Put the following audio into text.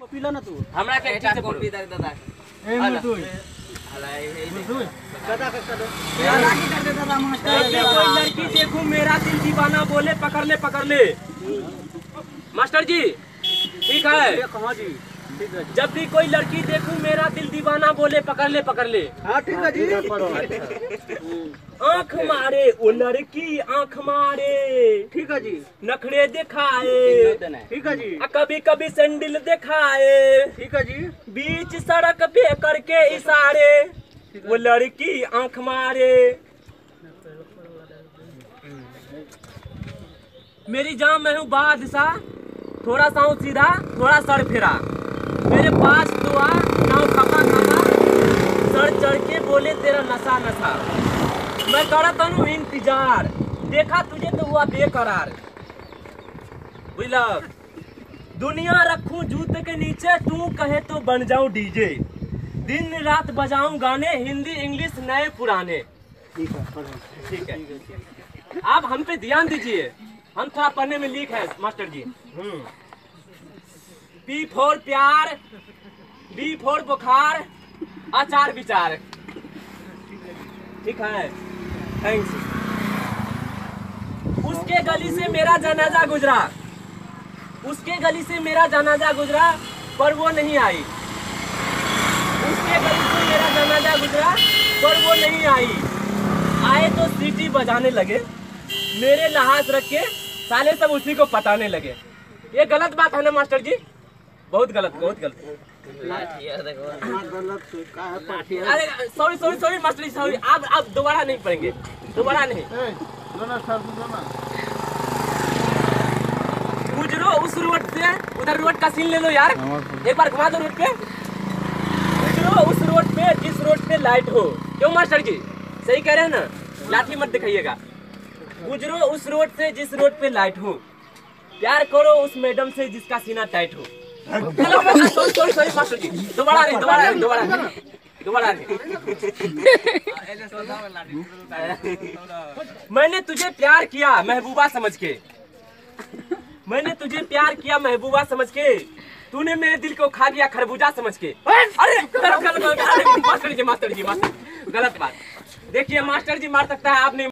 पीला ना तू हमरा के ठीक से कॉपी दे दादा ए मजदूर हला ए मजदूर कदा कर दे दादा मास्टर कोई लड़की देखूं मेरा दिल दीवाना बोले पकड़ ले मास्टर जी ठीक है कहां जी ठीक है जब भी कोई लड़की देखूं मेरा दिल दीवाना बोले पकड़ ले हां ठीक है जी आँख मारे वो लड़की आँख मारे ठीक है जी नखरे दिखाए ठीक है जी कभी कभी सैंडल दिखाए ठीक है जी बीच सड़क पे करके इशारे वो लड़की आँख मारे मेरी जान मैं हूँ बादशाह थोड़ा सा हूँ सीधा थोड़ा सर फेरा मेरे पास तो आ नाव खपा सर चढ़ के बोले तेरा नशा मैं करता हूँ इंतजार देखा तुझे तो हुआ बेकरार बुझल दुनिया रखूं जूते के नीचे तू कहे तो बन जाऊं डीजे दिन रात बजाऊं गाने हिंदी इंग्लिश नए पुराने ठीक है आप हम पे ध्यान दीजिए हम थोड़ा पढ़ने में लीक है मास्टर जी पी फॉर प्यार बी फॉर बुखार आचार विचार ठीक है थैंक्स उसके गली से मेरा जनाजा गुजरा पर वो नहीं आई उसके गली से मेरा जनाजा गुजरा पर वो नहीं आई आए तो सीटी बजाने लगे मेरे लिहाज रख के साले सब उसी को पटाने लगे ये गलत बात है ना मास्टर जी बहुत गलत अरे सॉरी मास्टर जी सॉरी आप दोबारा नहीं पढ़ेंगे दोबारा नहीं गुजरो उस रोड से उधर रोड का सीन ले लो यार एक बार घुमा दो रोड पे गुजरो उस रोड पे जिस रोड पे लाइट हो क्यों मास्टर जी सही कह रहे हैं ना लाठी मत दिखाइएगा गुजरो उस रोड से जिस रोड पे लाइट हो प्यार करो उस मैडम से जिसका सीना टाइट हो सॉरी मास्टर जी दोबारा मैंने तुझे प्यार किया महबूबा समझ के तूने मेरे दिल को खा लिया खरबूजा समझ के अरे मास्टर जी गलत बात देखिए मास्टर जी मार सकता है आप नहीं